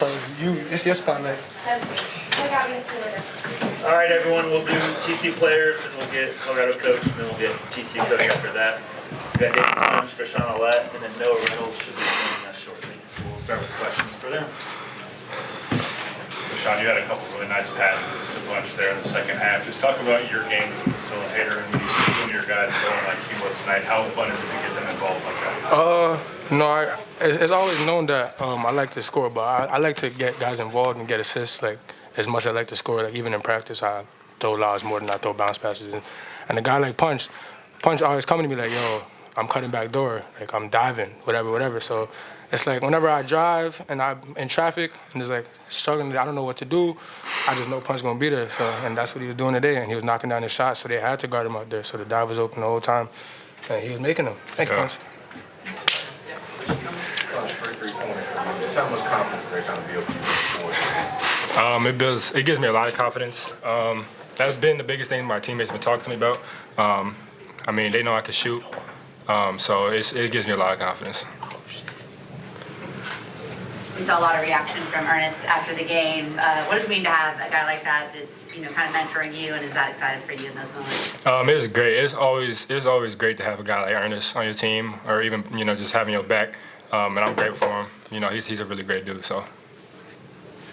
It's your spotlight. All right, everyone, we'll do TC players, and we'll get Colorado coach, and then we'll get TC coach after that. We got David Punch, Vasean Allette, and then Noah Reynolds should be joining us shortly. So we'll start with questions for them. Vasean, you had a couple really nice passes to Punch there in the second half. Just talk about your game as a facilitator, and when you see one of your guys going like he was tonight, how fun is it to get them involved like that? It's always known that I like to score, but I like to get guys involved and get assists. Like as much as I like to score, like even in practice, I throw lobs more than I throw bounce passes. And a guy like Punch always coming to me like, yo, I'm cutting back door, like I'm diving, whatever. So it's like whenever I drive and I'm in traffic and it's like struggling, I don't know what to do, I just know Punch gonna be there. So and that's what he was doing today, and he was knocking down his shots, so they had to guard him out there. So the dive was open the whole time, and he was making them. Thanks, Punch. How much confidence they kind of build for you? It gives me a lot of confidence. That's been the biggest thing my teammates have been talking to me about. They know I can shoot, so it gives me a lot of confidence. We saw a lot of reaction from Ernest after the game. What does it mean to have a guy like that that's kind of mentoring you, and is that excited for you in those moments? It's great. It's always great to have a guy like Ernest on your team, or even just having your back. And I'm grateful for him. He's a really great dude. So.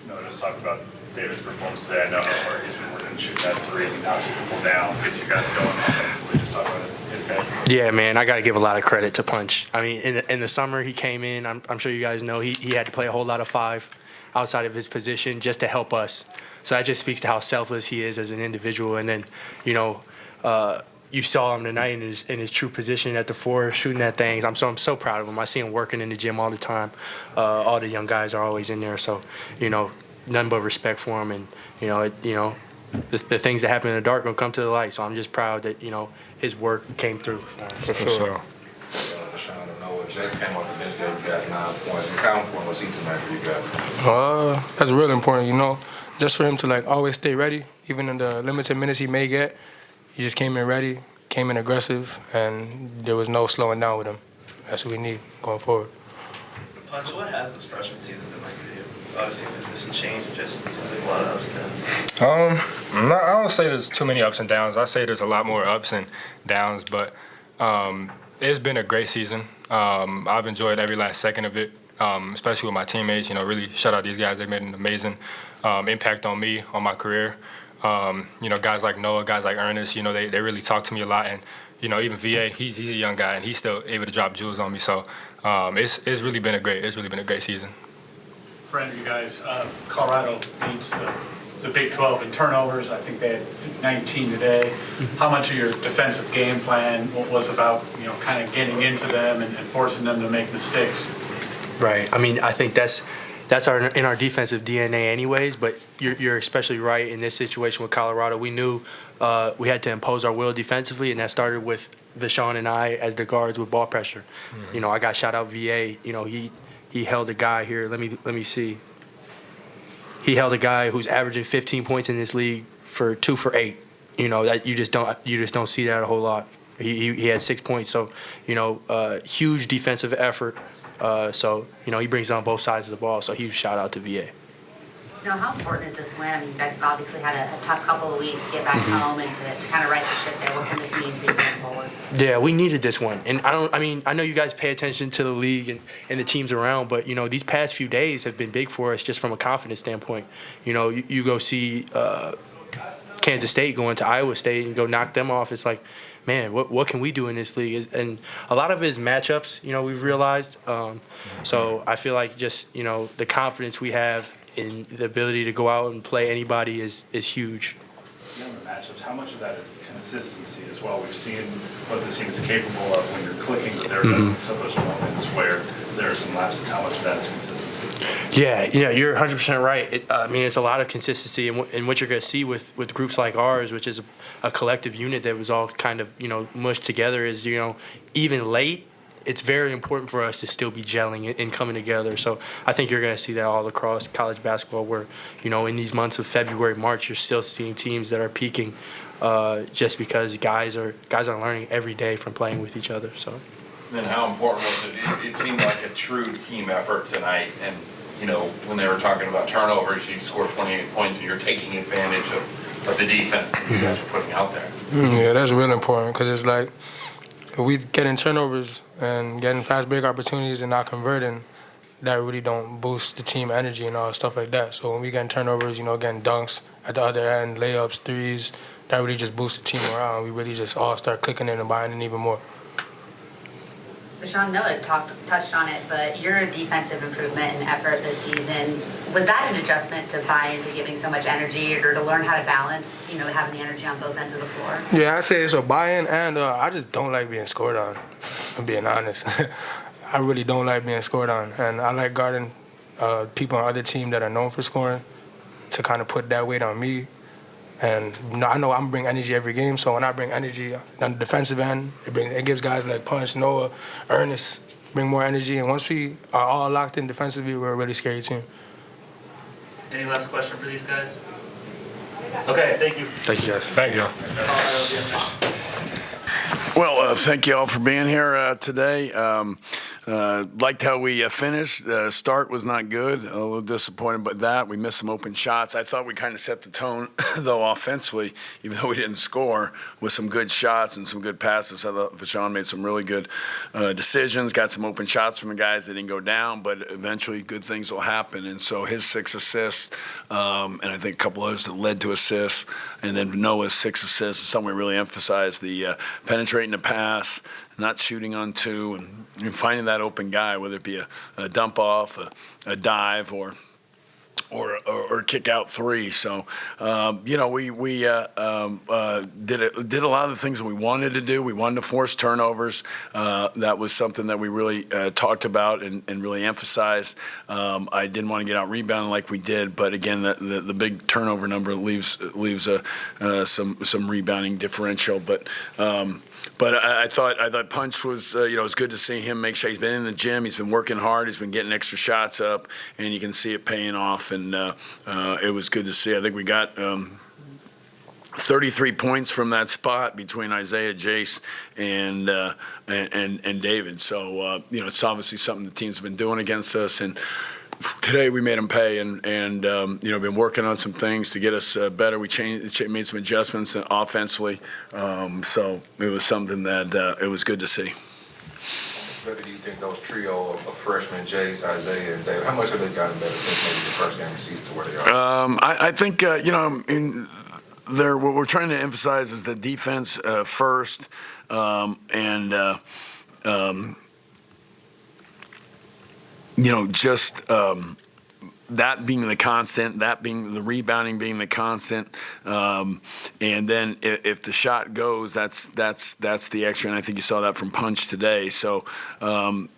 No, just talk about David's performance today. I know how hard he's been working shooting that three, and he knocks people down, gets you guys going offensively. Just talk about his game. Yeah, man, I got to give a lot of credit to Punch. I mean, in the summer he came in. I'm sure you guys know he had to play a whole lot of five outside of his position just to help us. So that just speaks to how selfless he is as an individual. And then, you saw him tonight in his true position at the four, shooting that thing. I'm so proud of him. I see him working in the gym all the time. All the young guys are always in there, so nothing but respect for him. And the things that happen in the dark will come to the light. So I'm just proud that his work came through. For sure. Vasean and Noah just came off the bench, gave you guys 9 points. How important was he tonight for you guys? That's real important, just for him to like always stay ready, even in the limited minutes he may get. He just came in ready, came in aggressive, and there was no slowing down with him. That's what we need going forward. Punch, what has this freshman season been like for you? Obviously, position change, it just seems like a lot of ups and downs. I don't say there's too many ups and downs. I say there's a lot more ups and downs, but it's been a great season. I've enjoyed every last second of it, especially with my teammates. Really shout out these guys. They made an amazing impact on me, on my career. Guys like Noah, guys like Ernest, they really talk to me a lot. And, even VA, he's a young guy, and he's still able to drop jewels on me. So it's really been a great season. For any of you guys, Colorado leads the Big 12 in turnovers. I think they had 19 today. How much of your defensive game plan was about, kind of getting into them and forcing them to make mistakes? Right. I mean, I think that's in our defensive DNA anyways, but you're especially right in this situation with Colorado. We knew we had to impose our will defensively, and that started with Vasean and I as the guards with ball pressure. Mm-hmm. I got shout out VA. He held a guy here. Let me see. He held a guy who's averaging 15 points in this league for 2 for 8. That you just don't see that a whole lot. He had 6 points, so huge defensive effort. He brings on both sides of the ball, so huge shout out to VA. How important is this win? I mean, you guys have obviously had a tough couple of weeks to get back home and to kind of right the ship there. What can this mean for you going forward? Yeah, we needed this one. And I know you guys pay attention to the league and the teams around, but, these past few days have been big for us just from a confidence standpoint. You go see Kansas State going to Iowa State and go knock them off. It's like, man, what can we do in this league? And a lot of it is matchups, we've realized. So I feel like just, the confidence we have in the ability to go out and play anybody is huge. Beyond the matchups, how much of that is consistency as well? We've seen what this team is capable of when you're clicking, but there are some of those moments where there are some lapses. How much of that is consistency? Yeah, you're 100% right. It's a lot of consistency, and what you're going to see with groups like ours, which is a collective unit that was all kind of mushed together, is even late, it's very important for us to still be gelling and coming together. So I think you're going to see that all across college basketball, where in these months of February, March, you're still seeing teams that are peaking, just because guys are learning every day from playing with each other. So. Then how important was it? It seemed like a true team effort tonight, and when they were talking about turnovers, you scored 28 points and you're taking advantage of the defense that you guys were putting out there. Yeah, that's real important because it's like if we getting turnovers and getting fast break opportunities and not converting, that really don't boost the team energy and all stuff like that. So when we getting turnovers, getting dunks at the other end, layups, threes, that really just boosts the team morale. We really just all start clicking in and buying in even more. Vasean, Noah touched on it, but your defensive improvement and effort this season, was that an adjustment to buy into giving so much energy or to learn how to balance, having the energy on both ends of the floor? Yeah, I say it's a buy-in, and I just don't like being scored on, I'm being honest. I really don't like being scored on, and I like guarding people on other teams that are known for scoring to kind of put that weight on me. And I know I'm bringing energy every game, so when I bring energy on the defensive end, it gives guys like Punch, Noah, Ernest, bring more energy. And once we are all locked in defensively, we're a really scary team. Any last question for these guys? Okay, thank you. Thank you, guys. Thank you. Well, thank you all for being here today. Liked how we finished. The start was not good. A little disappointed by that. We missed some open shots. I thought we kind of set the tone, though, offensively, even though we didn't score, with some good shots and some good passes. I thought Vasean made some really good decisions, got some open shots from the guys that didn't go down, but eventually good things will happen. And so his 6 assists, and I think a couple others that led to assists, and then Noah's 6 assists is something we really emphasized, the penetrating the pass, not shooting on 2, and finding that open guy, whether it be a dump off, a dive, or kick out 3. So, we did a lot of the things that we wanted to do. We wanted to force turnovers. That was something that we really talked about and really emphasized. I didn't want to get out rebounding like we did, but again, the big turnover number leaves some rebounding differential. But I thought Punch was, it was good to see him make sure he's been in the gym, he's been working hard, he's been getting extra shots up, and you can see it paying off. And it was good to see. I think we got 33 points from that spot between Isaiah, Jace, and David. So it's obviously something the team's been doing against us, and today we made them pay, and been working on some things to get us better. We made some adjustments offensively, so it was something that it was good to see. How much better do you think those trio of freshmen, Jace, Isaiah, and David, how much have they gotten better since maybe the first game of the season to where they are? I think what we're trying to emphasize is the defense first, that being the constant, that being the rebounding being the constant, and then if the shot goes, that's the extra, and I think you saw that from Punch today. So I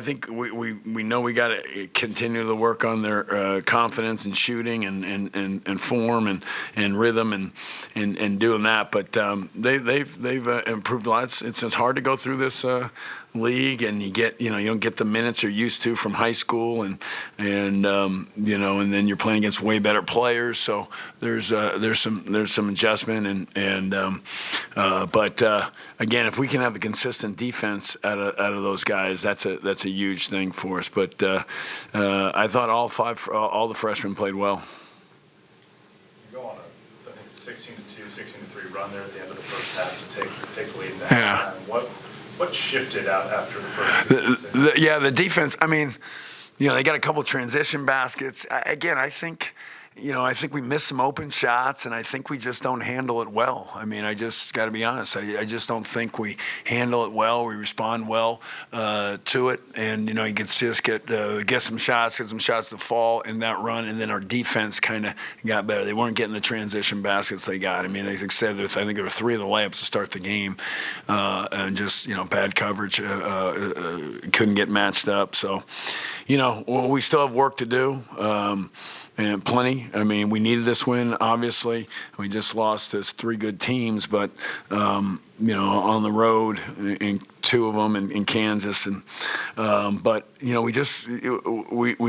think we know we got to continue to work on their confidence and shooting and form and rhythm and doing that. But they've improved a lot. It's hard to go through this league, and you don't get the minutes you're used to from high school, and then you're playing against way better players. So there's some adjustment, but again, if we can have the consistent defense out of those guys, that's a huge thing for us. But I thought all the freshmen played well. You go on I think 16-2, 16-3 run there at the end of the first half to take the lead in that. Yeah. What shifted out after the first? The defense. I mean, they got a couple transition baskets. Again, I think we missed some open shots, and I think we just don't handle it well. I mean, I just got to be honest. I just don't think we handle it well. We respond well to it, and you can see us get some shots to fall in that run, and then our defense kind of got better. They weren't getting the transition baskets they got. I mean, like I said, I think there were 3 of the layups to start the game, and just bad coverage. Couldn't get matched up. So, we still have work to do. And plenty. I mean, we needed this win, obviously. We just lost to 3 good teams, but, on the road in 2 of them in Kansas, and but we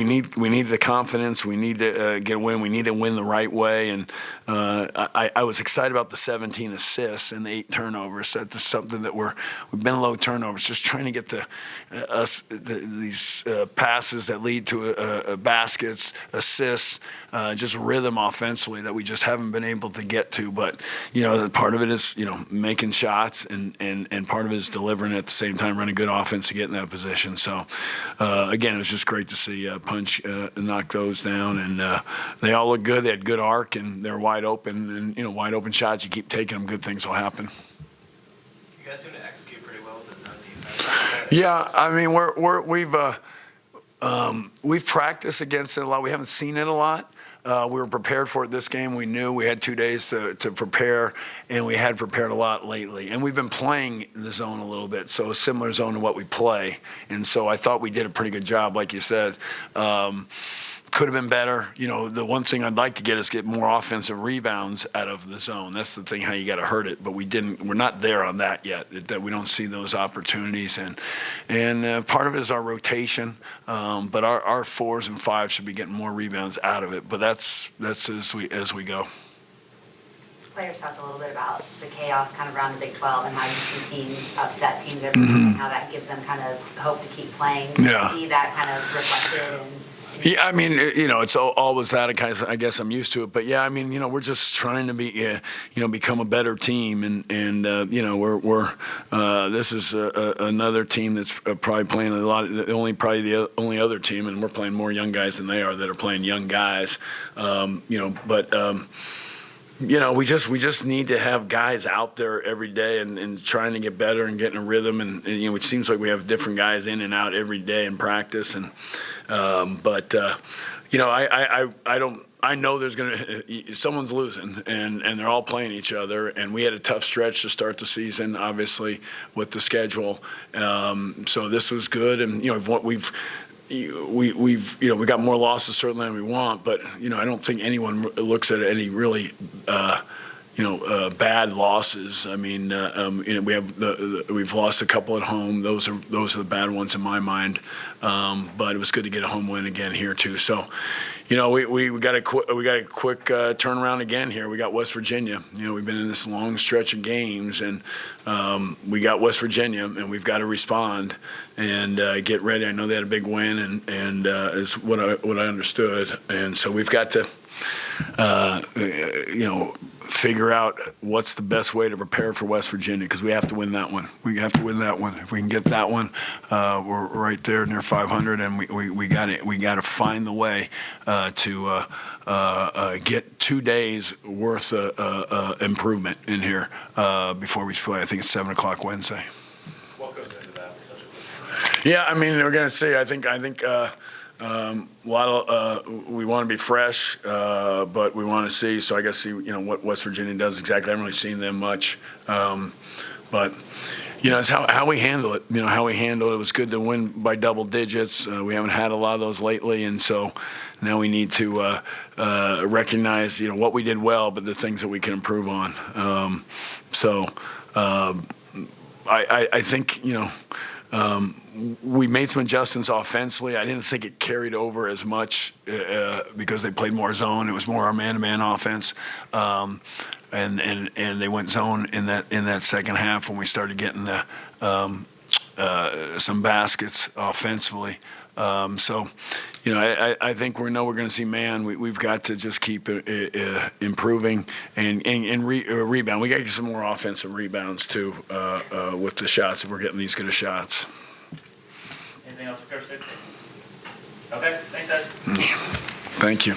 need the confidence. We need to get a win. We need to win the right way. And I was excited about the 17 assists and the 8 turnovers. That's something that we've been low turnovers. Just trying to get these passes that lead to baskets, assists, just rhythm offensively that we just haven't been able to get to. But part of it is making shots, and part of it is delivering at the same time, running good offense to get in that position. So again, it was just great to see Punch knock those down, and they all look good. They had good arc, and they're wide open. And wide open shots, you keep taking them, good things will happen. You guys seem to execute pretty well with the zone defense. Yeah, I mean we've practiced against it a lot. We haven't seen it a lot. We were prepared for it this game. We knew we had 2 days to prepare, and we had prepared a lot lately. And we've been playing the zone a little bit, so a similar zone to what we play. And so I thought we did a pretty good job, like you said. Could have been better. The one thing I'd like to get is get more offensive rebounds out of the zone. That's the thing, how you got to hurt it. But we're not there on that yet. That we don't see those opportunities, and part of it is our rotation. But our 4s and 5s should be getting more rebounds out of it. But that's as we go. Players talked a little bit about the chaos kind of around the Big 12 and how you see teams upset teams every week, and how that gives them kind of hope to keep playing. Yeah. See that kind of reflected in. Yeah, I mean, it's always that. I guess I'm used to it, but yeah, I mean, we're just trying to be, become a better team, and we're this is another team that's probably playing a lot. The only other team, and we're playing more young guys than they are that are playing young guys, we just need to have guys out there every day and trying to get better and getting a rhythm. And it seems like we have different guys in and out every day in practice. And I know there's someone's losing, and they're all playing each other. And we had a tough stretch to start the season, obviously, with the schedule. So this was good, and we got more losses certainly than we want, but I don't think anyone looks at any really bad losses. I mean, we've lost a couple at home. Those are the bad ones in my mind. But it was good to get a home win again here too. So, we got a quick turnaround again here. We got West Virginia. We've been in this long stretch of games, and we got West Virginia, and we've got to respond and get ready. I know they had a big win, and is what I understood, and so we've got to figure out what's the best way to prepare for West Virginia, because we have to win that one. We have to win that one. If we can get that one, we're right there near 500, and we got it. We got to find the way to get 2 days worth of improvement in here before we play. I think it's 7 o'clock Wednesday. What goes into that with such a big? Yeah, I mean, we're gonna see. I think. A lot of we want to be fresh, but we want to see. So I guess what West Virginia does exactly. I haven't really seen them much, but it's how we handle it. How we handle it. It was good to win by double digits. We haven't had a lot of those lately, and so now we need to recognize what we did well, but the things that we can improve on. I think we made some adjustments offensively. I didn't think it carried over as much because they played more zone. It was more our man-to-man offense, and they went zone in that second half when we started getting some baskets offensively. I think we know we're going to see man. We've got to just keep improving and rebound. We got to get some more offensive rebounds too with the shots if we're getting these good of shots. Anything else for Coach Dixon? Okay, thanks, guys. Thank you.